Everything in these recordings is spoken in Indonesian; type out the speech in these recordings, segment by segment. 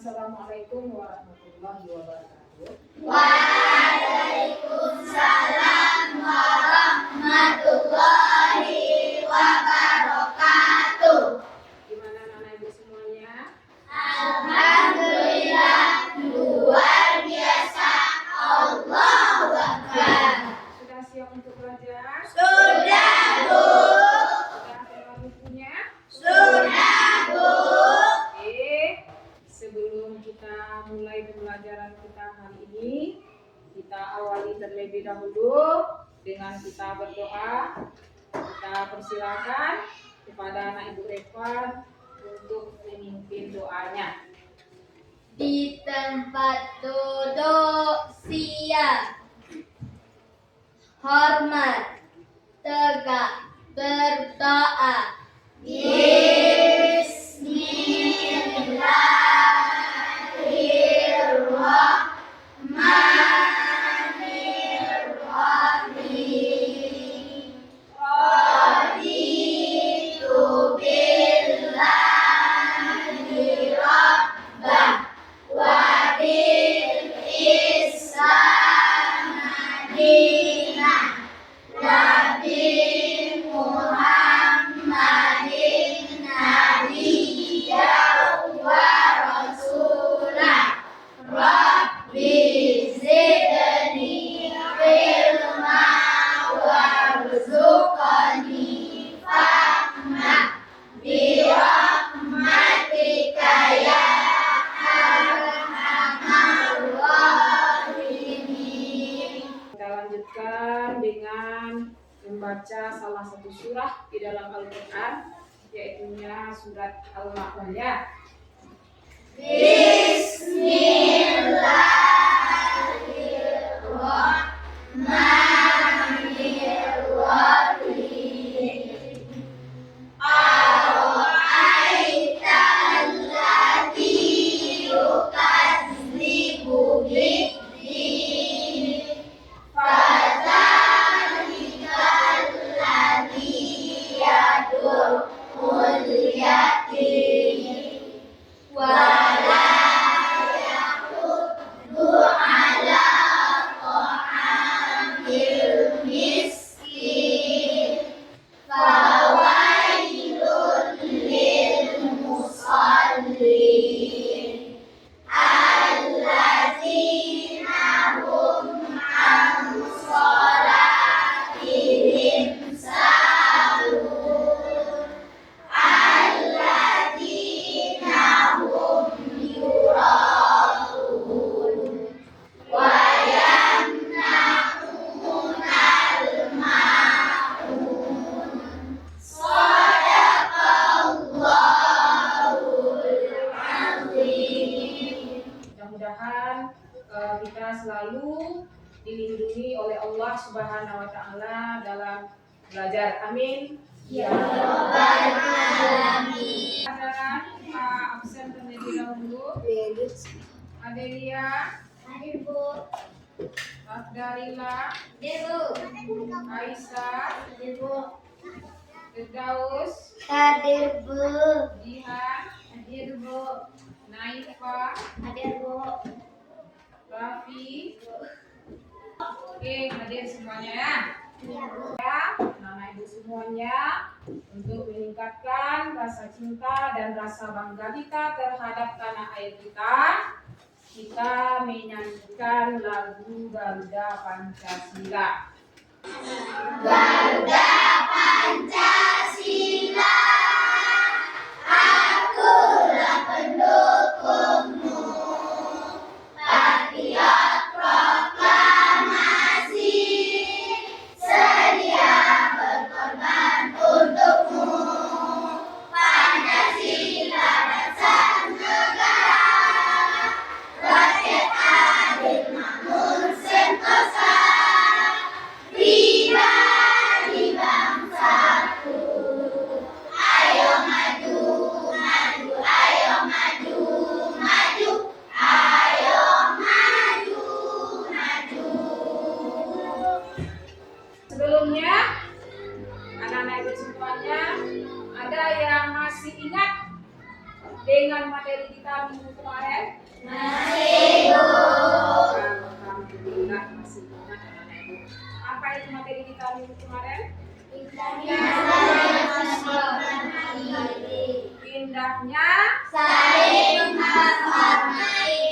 Assalamualaikum warahmatullahi wabarakatuh. Waalaikumsalam warahmatullahi wabarakatuh. Gimana anak ibu semuanya? Alhamdulillah, luar biasa. Allahu Akbar. Sudah siap untuk belajar? Sudah, Bu. Sudah bawa bukunya? Sudah, Bu. Oke, sebelum kita mulai pembelajaran kita hari ini, kita awali terlebih dahulu dengan kita berdoa. Kita persilakan kepada anak ibu Revan untuk memimpin doanya. Di tempat duduk siap, hormat, tegak, berdoa. Bismillahirrahmanirrahim. Raditu billahi rabbah wa bil Islam madinah wa bi Muhammadin nabiyyan wa rasulah. Rabbi zidni ilma warzuqni fahma bi rahmatika ya arhamar rahimin. Kita lanjutkan dengan membaca salah satu surah di dalam Al-Quran, yaitu surat Al-Ma'udah. Bismillahirrahmanirrahim. Ara'aita alladzi yukadzibu bid-din, fadzalika alladzi yad'ul yatim wa la yahuddu ala ta'amil miskin. Fawailun lil musallin alladzina hum an sholatihim sahun alladzina hum yura'un wa yamna'unal ma'un. Shadaqallahul azim. Mudah-mudahan kita selalu dilindungi oleh Allah Subhanahu wa Ta'ala dalam belajar. Amin. Ya Rabbal alamin. Pelajaran absen terlebih dahulu. Adelia, Hadir, Bu. Afdalila, Hadir, Bu. Aisyah, Hadir, Bu. Firdaus, Hadir, Bu. Jihan, Hadir, Bu. Naifa, Hadir, Bu. Raffi. Oke, hadir semuanya ya. Iya, Bu. Ya, anak ibu semuanya, untuk meningkatkan rasa cinta dan rasa bangga kita terhadap tanah air kita menyanyikan lagu Garuda Pancasila. Garuda Pancasila, akulah pendukungmu. Patriot proklamasi, sedia berkorban untukmu. Pancasila dasar negara, rakyat adil makmur sentosa, pribadi bangsaku. Ayo maju, maju, ayo maju, maju, ayo maju, maju. Sebelumnya, anak-anak ibu semuanya, ada yang masih ingat dengan materi kita minggu kemarin? Masih, Bu. Alhamdulillah masih ingat anak-anak Ibu. Apa itu materi kita minggu kemarin? Indahnya saling menghormati. Indahnya Saling menghormati.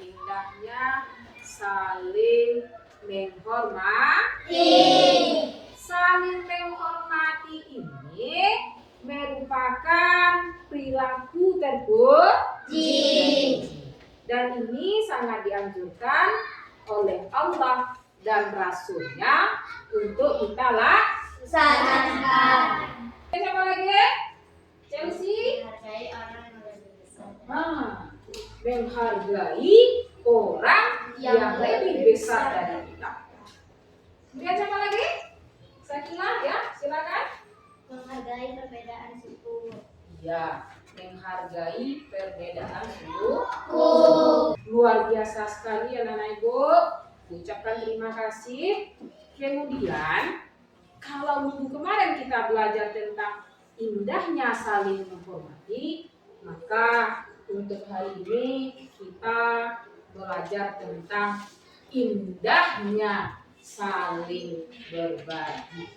Indahnya saling menghormati. Saling menghormati ini merupakan perilaku terpuji. Dan ini sangat dianjurkan oleh Allah dan Rasulnya untuk kita laksanakan. Siapa lagi? Chelsea? Menghargai orang yang lebih besar. Menghargai orang yang lebih besar dari kita. Kemudian siapa lagi? Sakila ya, silakan. Menghargai perbedaan suku. Ya, menghargai perbedaan suku. Luar biasa sekali anak-anak Ibu. Ucapkan terima kasih. Kemudian kalau minggu kemarin kita belajar tentang indahnya saling menghormati, maka untuk hari ini kita belajar tentang indahnya saling berbagi.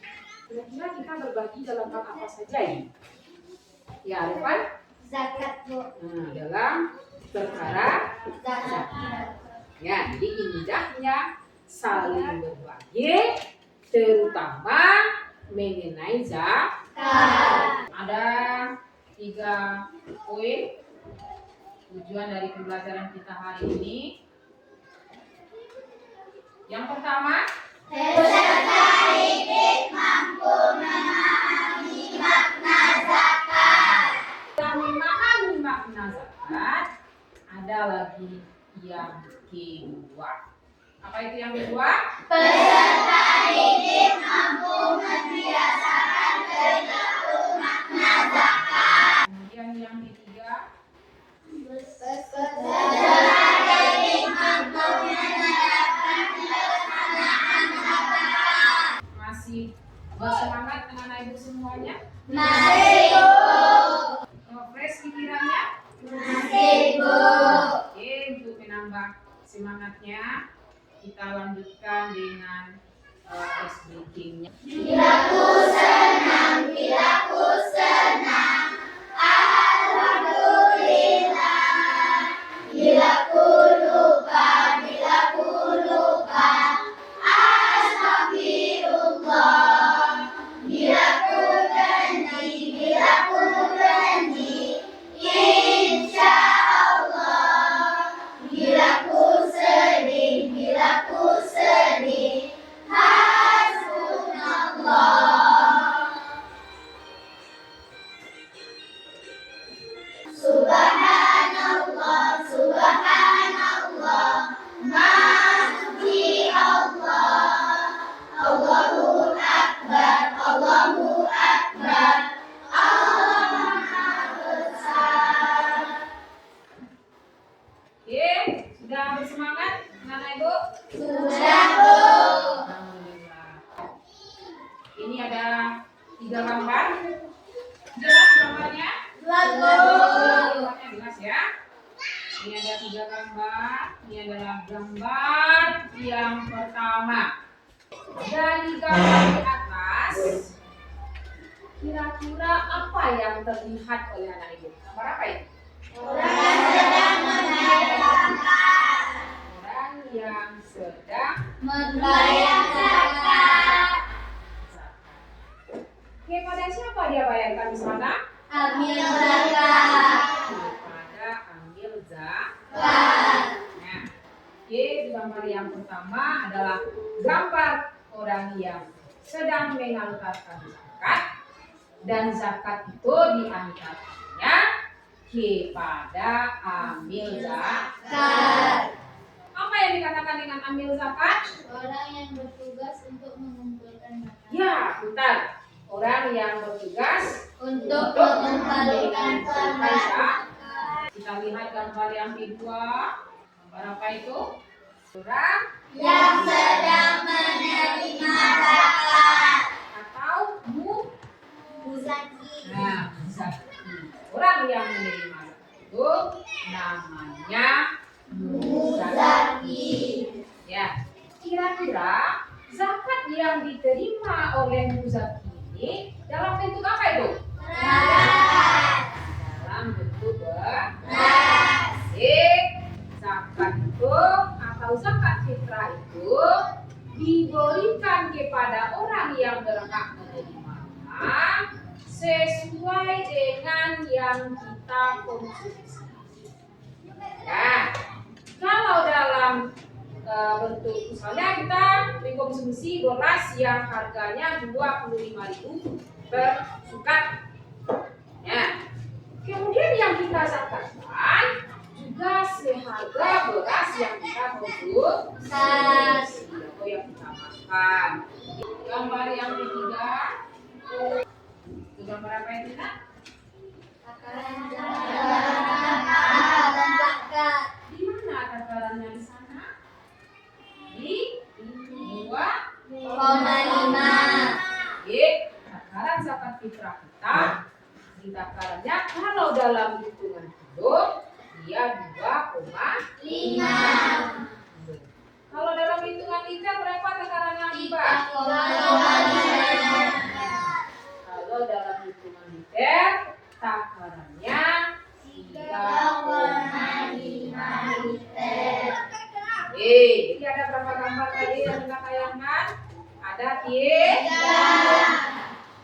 Kira-kira kita berbagi dalam hal apa saja ini? Ya, Arifan? Zakat, Bu. Nah, dalam perkara Zakat. ya, jadi indahnya saling berbagi, terutama mengenai zakat. Ada 3 poin tujuan dari pembelajaran kita hari ini. Yang pertama, Peserta didik mampu memahami makna zakat. setelah memahami makna zakat, ada lagi yang kedua. Apa itu yang kedua? Peserta didik mampu membiasakan perilaku makna zakat. Kemudian yang ketiga, Peserta didik mampu menerapkan pelaksanaan zakat. masih bersemangat anak-anak Ibu semuanya? Masih, Bu. Fresh pikirannya? Masih, Bu. Oke, untuk menambah semangatnya, kita lanjutkan dengan ice breaking-nya. Bila ku senang, bila ku senang, alhamdulillah. Bila ku lupa, bila ku lupa, astagfirullah. Bila ku janji, bila ku janji, insya Allah. Bila ku sedih, bila ku sedih, hasbunallah. Subhanallah, subhanallah, masbi Allah. Allahu akbar, Allahu akbar, Allah Maha Besar. Oke, sudah bersemangat anak-anak Ibu? Sudah, Bu. Alhamdulillah. Ini ada 3 gambar. Jelas gambarnya? Jelas, Bu. Gambarnya jelas ya. Ini ada 3 gambar. Ini adalah gambar yang pertama. Dari gambar di atas, kira-kira apa yang terlihat oleh anak Ibu? Gambar apa ini? Orang sedang membayar zakat. Orang yang sedang Membayar zakat. kepada siapa dia bayarkan di sana? Ambil zakat. Kepada ambil Zakat. Nah, oke, gambar yang pertama adalah gambar orang yang sedang mengangkatkan zakat, dan zakat itu diangkatnya kepada ambil zakat. Apa yang dikatakan dengan ambil zakat? Orang yang bertugas untuk mengumpulkan zakat. Ya, bentar. Orang yang bertugas Untuk mengembalikan zakat. Kita lihat gambar yang kedua. Gambar apa itu? Orang Yang sedang menerima zakat. atau Muzaki. Nah, zaki. Orang yang menerima zakat. itu namanya muzaki. Ya, kira-kira zakat yang diterima oleh muzaki ini dalam bentuk apa itu? Dalam bentuk beras. Zakat itu atau zakat fitrah itu diberikan kepada orang yang berhak menerimanya sesuai dengan yang kita konsumsi. Ya, kalau dalam bentuk misalnya kita mengkonsumsi beras yang harganya 25.000 per sukat. Ya, kemudian yang kita zakatkan juga seharga beras yang kita konsumsi atau yang kita makan. Gambar yang ketiga, itu gambar apa itu Kak? Di mana takarannya di sana? Di 2,5. Takaran zakat fitrah kita di takarannya kalau dalam hitungan kilo dia 2,5. Kalau dalam hitungan liter berapa takarannya Mbak? 3,5. Kalau dalam hitungan liter takarannya 3,5 liter. Jadi ada berapa gambar tadi yang kita tayangkan? Ada 3.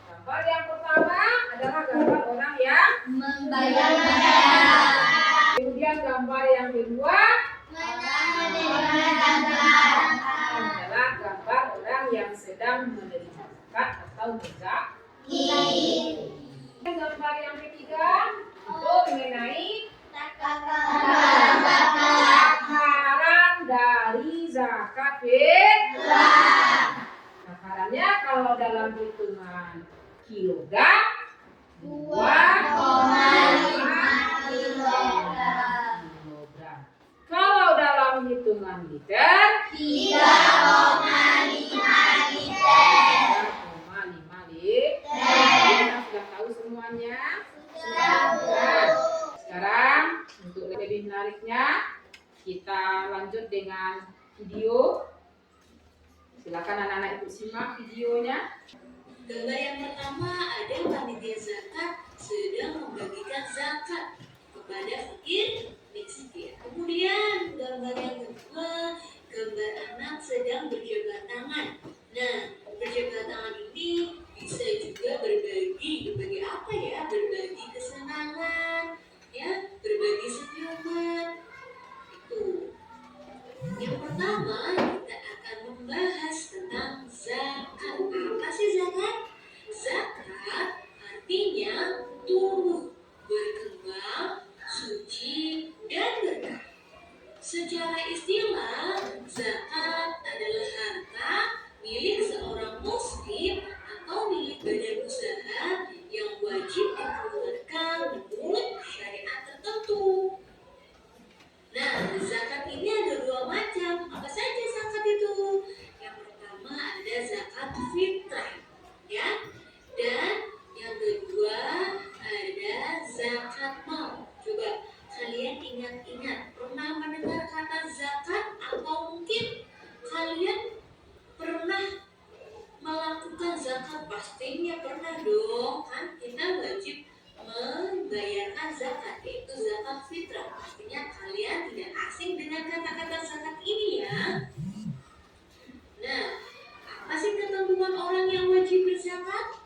Gambar yang pertama adalah gambar orang yang Membayar. kemudian gambar yang kedua adalah gambar orang yang sedang menerima zakat atau muzaki. Gambar yang ketiga itu mengenai takaran dari zakat fitrah. Takarannya kalau dalam hitungan kilogram 2,5 kilogram. Kalau dalam hitungan liter 3,5 liter. 3,5 liter. Kita sudah tahu semuanya. Sudah. Sekarang untuk lebih menariknya kita lanjut dengan video. Silakan anak-anak ikut simak videonya. Gambar yang pertama ada panitia zakat sedang membagikan zakat kepada fakir miskin. Kemudian gambar yang kedua, gambar anak sedang berjabat tangan. Nah, berjabat tangan ini bisa juga berbagi apa ya? Berbagi kesenangan, ya, berbagi senyuman. Itu. Yang pertama kita akan membahas tentang zakat. Apa sih zakat? Zakat artinya tumbuh, berkembang, suci, dan berkah. Secara istilah, zakat adalah harta milik seorang muslim atau milik badan usaha yang wajib dikeluarkan menurut syariat tertentu. Nah, zakat ini ada dua macam. Apa saja zakat itu? Yang pertama ada zakat fitrah, ya. Dan yang kedua ada zakat mal. Coba kalian ingat-ingat, pernah mendengar kata zakat atau mungkin kalian pernah melakukan zakat? Pastinya pernah dong, kan kita wajib membayarkan zakat, yaitu zakat fitrah. Pastinya kalian tidak asing dengan kata-kata zakat ini ya. Nah, apa sih ketentuan orang yang wajib berzakat?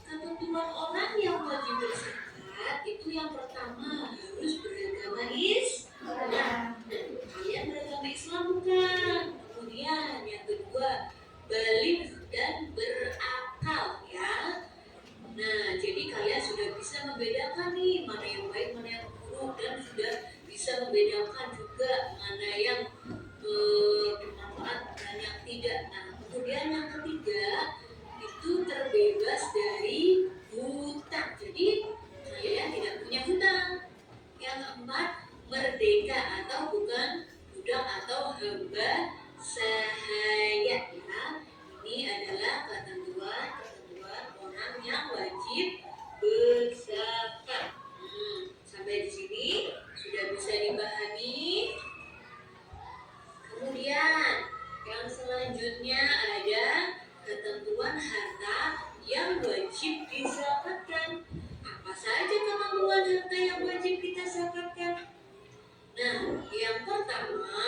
Ketentuan orang yang wajib berzakat itu yang pertama harus beragama Islam. Kalian beragama Islam bukan? Kemudian yang kedua baligh dan berakal ya. Nah, jadi kalian sudah bisa membedakan nih mana yang baik, mana yang buruk, dan sudah bisa membedakan juga mana yang bermanfaat dan yang tidak. Nah, kemudian yang ketiga itu terbebas dari hutang. Jadi kalian tidak punya hutang. Yang keempat merdeka atau bukan budak atau hamba sahaya ya. Ini adalah ketentuan orang yang wajib berzakat. Sampai di sini dapatkan? Nah, yang pertama,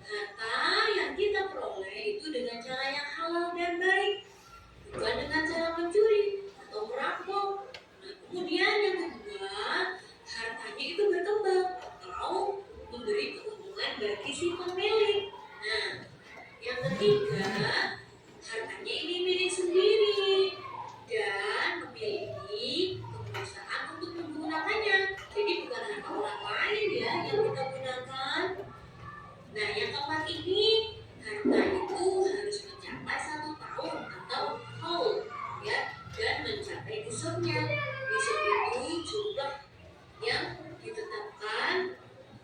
harta yang kita peroleh itu dengan cara yang halal dan baik, bukan dengan cara mencuri atau merampok. Nah, kemudian yang kedua, hartanya itu berkembang atau memberi keuntungan bagi si pemilik. Nah, yang ketiga, hartanya ini milik sendiri dan memiliki kekuasaan untuk menggunakannya. Jadi bukan harta orang lain ya yang kita gunakan. Nah, yang keempat ini, harta itu harus mencapai 1 tahun atau haul ya, dan mencapai nisabnya. Nisab itu jumlah yang ditetapkan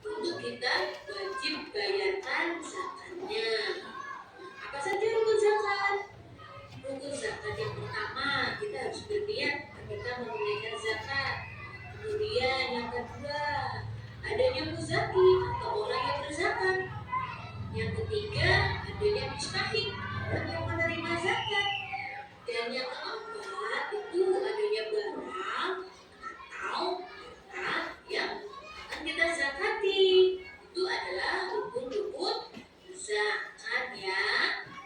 untuk kita wajib bayarkan zakatnya. Apa saja rukun zakat? Rukun zakat yang pertama, kita harus berniat ketika menunaikan zakat. Kemudian yang kedua, adanya muzaki atau orang yang berzakat. Yang ketiga, adanya mustahik, orang yang menerima zakat. Dan yang keempat, itu adanya barang atau harta yang akan kita zakati. Itu adalah rukun-rukun zakat ya.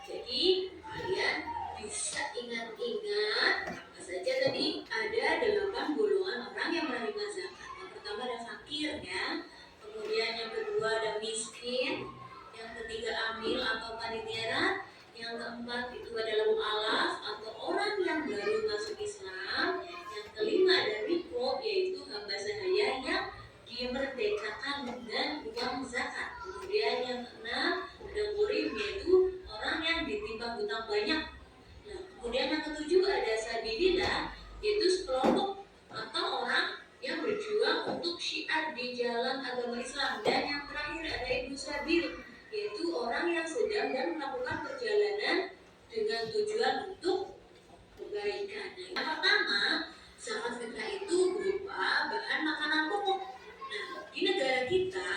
Jadi kalian bisa ingat-ingat apa saja tadi. Ada 8 golongan orang yang menerima zakat. Yang pertama ada fakir ya. Kemudian yang kedua ada miskin. Yang ketiga amil atau panitia. Yang keempat itu adalah mu'alaf atau orang yang baru masuk Islam. Yang kelima ada riko, yaitu hamba sahaya yang dimerdekakan dengan uang zakat. Kemudian yang keenam ada gurib, yaitu orang yang ditimpa hutang banyak. Nah, kemudian yang ketujuh ada sabilillah, yaitu sekelompok atau orang yang berjuang untuk syiar di jalan agama Islam. Dan yang terakhir ada ibnu sabil, yaitu orang yang sedang dan melakukan perjalanan dengan tujuan untuk kebaikan. Yang pertama, zakat fitrah itu berupa bahan makanan pokok. Nah, di negara kita,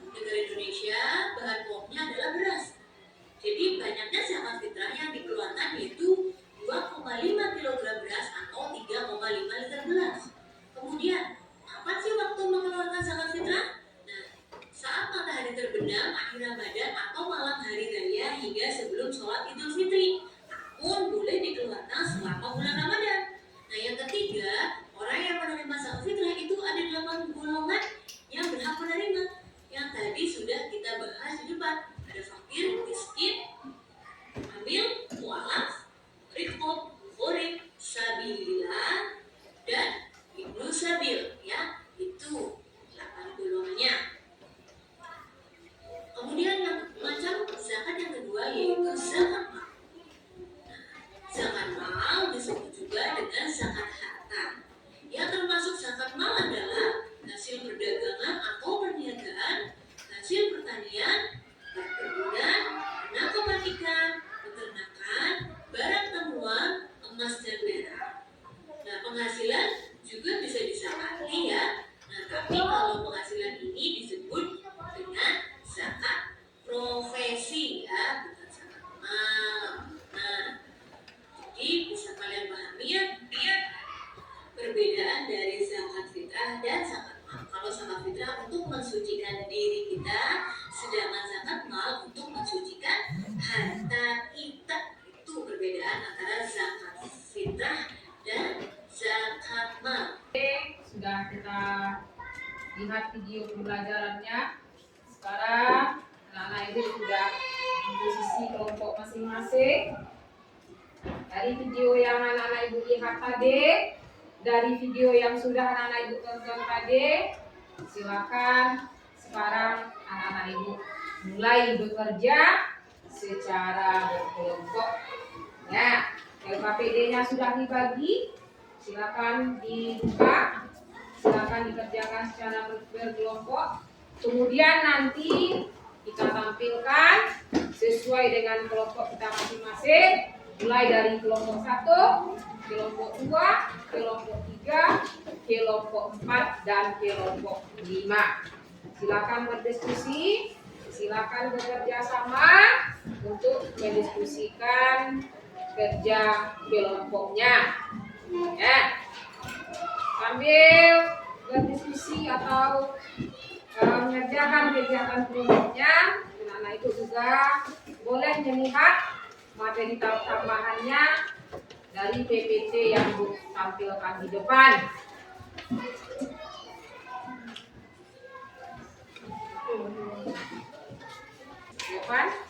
negara Indonesia, bahan pokoknya adalah beras. Jadi banyaknya zakat fitrah yang dikeluarkan yaitu 2,5 kg beras atau 3,5 liter beras. Kemudian, kapan sih waktu mengeluarkan zakat fitrah? Nah, saat matahari terbenam akhir Ramadan atau malam hari raya hingga sebelum sholat Idul Fitri. Namun boleh dikeluarkan selama bulan Ramadan. Nah, yang ketiga, orang yang menerima zakat fitrah itu ada 8 golongan yang berhak menerima. Yang tadi sudah kita bahas di depan. Ada fakir, miskin, amil, mu'alaf, rikhob, gurib, sabilillah, dan ibnu sabil ya. Itu 8 golongannya. Kemudian yang macam zakat yang kedua yaitu zakat mal. Zakat mal disebut juga dengan zakat harta. Yang termasuk zakat mal adalah hasil perdagangan atau perniagaan, hasil pertanian, perkebunan, penangkapan ikan, peternakan, barang temuan, emas dan perak. Nah, penghasilan juga bisa disakati ya. Nah, tapi kalau penghasilan ini disebut dengan zakat profesi ya, bukan zakat mal. Nah, jadi bisa kalian pahami ya perbedaan dari zakat fitrah dan zakat mal. Kalau zakat fitrah untuk mensucikan diri kita, sedangkan zakat mal untuk mensucikan harta kita. Itu perbedaan antara zakat fitrah dan zakat mal. Sudah kita lihat video pembelajarannya. Sekarang anak-anak ibu sudah di posisi kelompok masing-masing. Dari video yang anak-anak ibu lihat tadi, dari video yang sudah anak-anak ibu tonton tadi, silakan sekarang anak-anak ibu mulai bekerja secara berkelompok. Ya, LKPD-nya sudah dibagi, silakan dibuka, silakan dikerjakan secara berkelompok. Kemudian nanti kita tampilkan sesuai dengan kelompok kita masing-masing, mulai dari kelompok 1, kelompok 2, kelompok 3, kelompok 4, dan kelompok 5. Silakan berdiskusi, silakan bekerja sama untuk mendiskusikan kerja kelompoknya. Ya, sambil berdiskusi atau mengerjakan kegiatan kelompoknya. Anak-anak itu juga boleh melihat materi tambahannya dari PPT yang tampilkan di depan.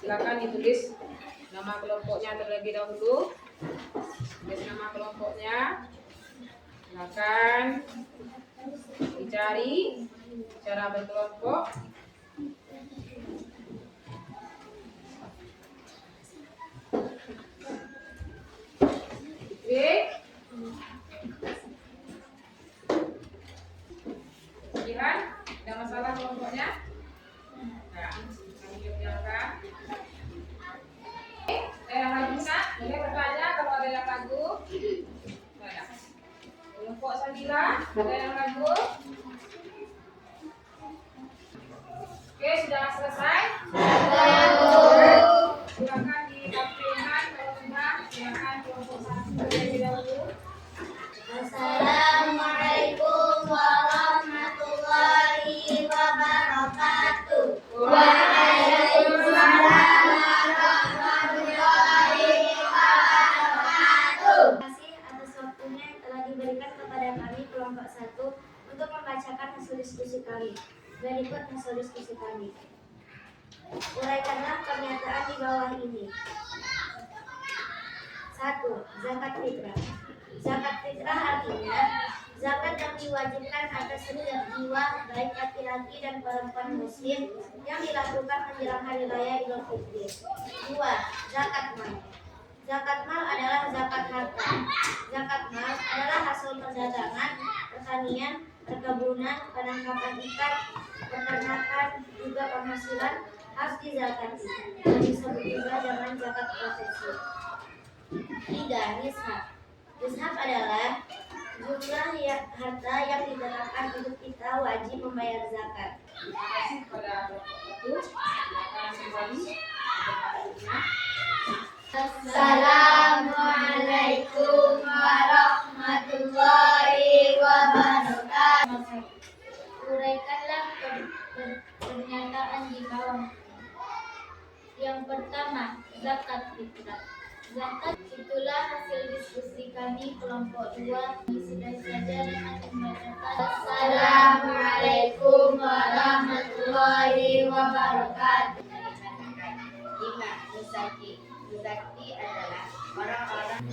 Silakan ditulis nama kelompoknya terlebih dahulu. Tulis nama kelompoknya. Silakan dicari cara berkelompok. Lihat, ada masalah kelompoknya? Nah, kami kerjakan. Ada yang ragu nak? Boleh bertanya kalau ada yang ragu. Nah, kelompok Sabila, ada yang ragu? Oke, sudah selesai? Silakan ditampilkan kalau sudah. Silakan kelompok 1 terlebih dahulu. Assalamualaikum warahmatullahi wabarakatuh. Waalaikumsalam warahmatullahi wabarakatuh. Terima kasih atas waktunya yang telah diberikan kepada kami kelompok 1 untuk membacakan hasil diskusi kami. Berikut hasil diskusi kami. Uraikanlah pernyataan di bawah ini. 1. Zakat fitrah. Zakat fitrah artinya zakat yang diwajibkan atas setiap jiwa baik laki-laki dan perempuan muslim yang dilakukan menjelang hari raya Idul Fitri. 2. Zakat mal. Zakat mal adalah zakat harta. Zakat mal adalah hasil perdagangan, pertanian, perkebunan, penangkapan ikan, peternakan, juga penghasilan harus dizakati. Disebut juga dengan zakat prosesi. 3. Nishab. Nishab adalah jumlah harta yang ditetapkan untuk kita wajib membayar zakat. Terima kasih kepada kelompok 1. Silakan kembali. Assalamualaikum warahmatullahi wabarakatuh. Uraikanlah pernyataan di bawah. Yang pertama, zakat fitrah. Zakat itulah hasil diskusi kami kelompok 2. Sudah saja dengan membacakan. Assalamualaikum warahmatullahi wabarakatuh. 5. Muzaki. Muzaki adalah orang-orang.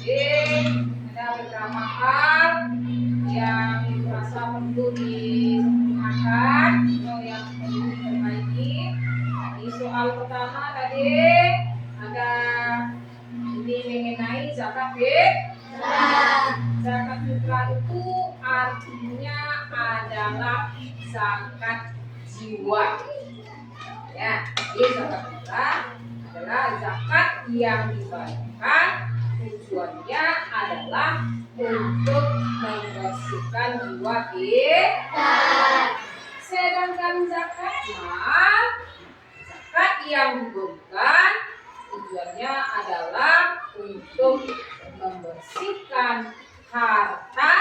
Ada beberapa hal yang merasa perlu disempurnakan atau yang perlu diperbaiki. Di soal pertama tadi ada ini mengenai zakat fitrah. Zakat fitrah itu artinya adalah zakat jiwa. Ya, jadi zakat fitrah adalah zakat yang dibayarkan, tujuannya adalah untuk membersihkan jiwa kita. Sedangkan zakat mal, zakat yang bukan, tujuannya adalah untuk membersihkan harta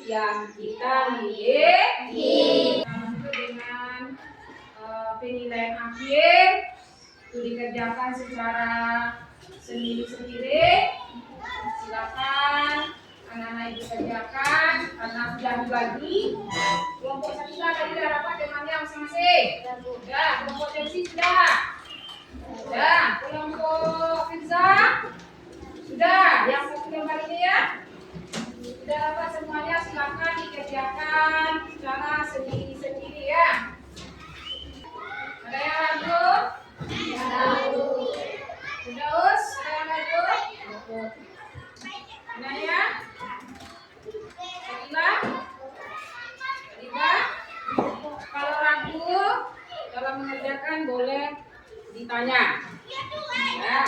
yang kita miliki. Dengan penilaian akhir itu dikerjakan secara sendiri-sendiri. Silakan anak-anak ibu kerjakan karena sudah dibagi. Kelompok Sabila tadi sudah dapat temannya masing-masing. Sudah, kelompok Chelsea sudah. Sudah, kelompok Firza sudah. Yang satu lembar ini ya. Sudah dapat semuanya, silakan dikerjakan secara sendiri-sendiri ya. Ada yang ragu? Sudah us? Ada yang ragu? Nah ya. Sabila? Sabila? Kalau ragu dalam mengerjakan boleh ditanya. Ya.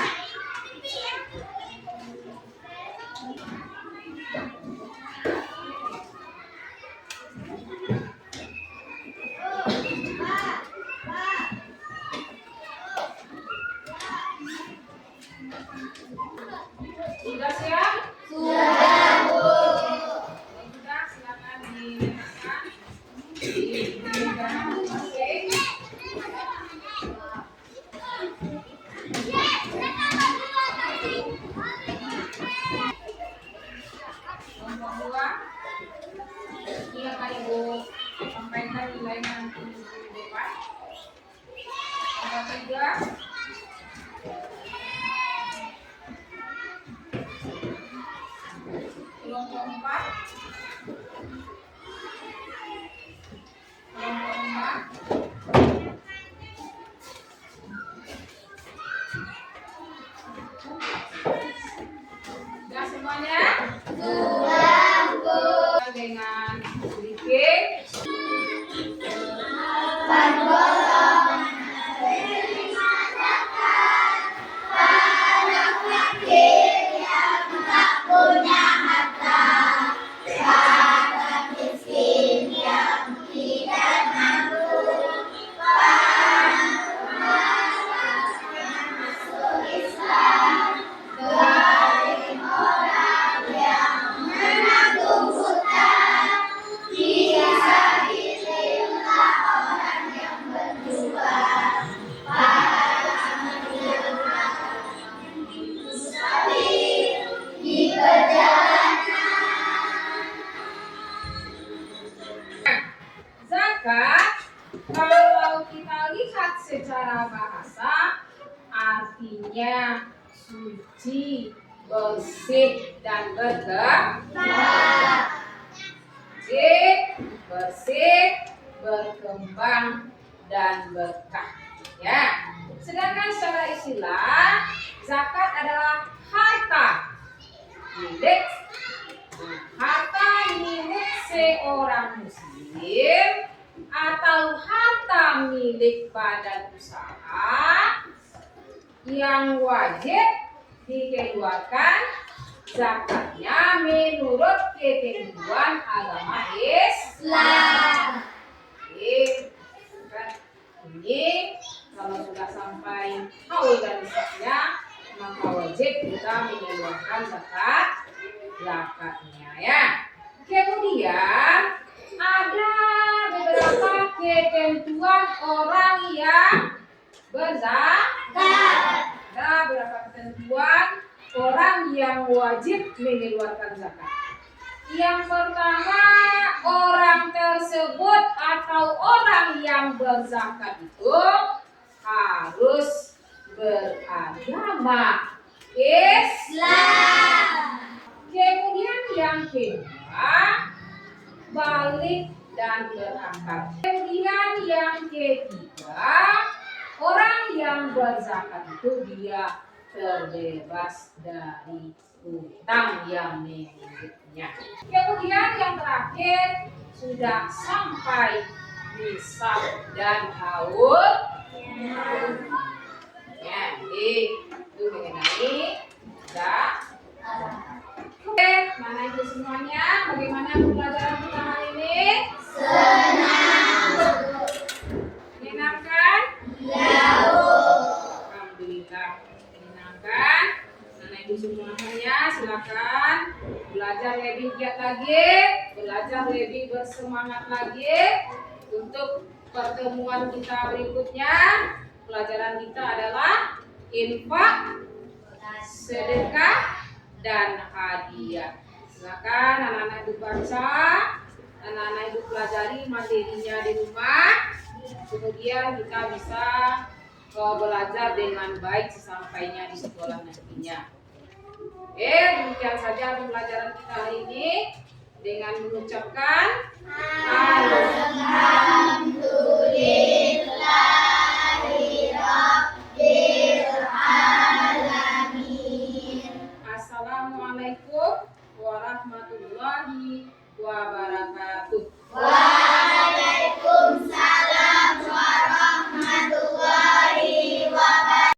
Sudah siap? Sudah, Bu. Sudah, silakan dinyatakan. Kelompok 2, ini akan Ibu sampaikan nilai nanti minggu depan. Kelompok 3, kelompok 4, kelompok 4, sudah semuanya? Dengan sedikit zakat, kalau kita lihat secara bahasa, artinya suci, bersih, dan berkah. Suci, bersih, berkembang, dan berkah. Ya. Sedangkan secara istilah, zakat adalah harta milik seorang muslim atau harta milik badan usaha yang wajib dikeluarkan zakatnya menurut ketentuan agama Islam. Ini kalau sudah sampai haul dan nisabnya, maka wajib kita mengeluarkan zakatnya ya. Kemudian ada beberapa ketentuan orang yang berzakat. Ada beberapa ketentuan orang yang wajib mengeluarkan zakat. Yang pertama, orang tersebut atau orang yang berzakat itu harus beragama Islam. Kemudian yang kedua, balik dan berakal. Kemudian yang ketiga, orang yang berzakat itu dia terbebas dari hutang yang memilikinya. Kemudian yang terakhir, sudah sampai nisab dan haul. Ya, itu mengenai zakat. Oke, mana itu semuanya? Bagaimana pembelajaran kita hari ini? Senang. Menyenangkan? Ya. Alhamdulillah menyenangkan. Mana itu semuanya? Silakan belajar lebih giat lagi, belajar lebih bersemangat lagi untuk pertemuan kita berikutnya. Pelajaran kita adalah infak, sedekah, dan hadiah. Silakan anak-anak ibu baca, anak-anak ibu pelajari materinya di rumah. Kemudian kita bisa belajar dengan baik sesampainya di sekolah nantinya. Oke, demikian saja pembelajaran kita hari ini dengan mengucapkan Alhamdulillah.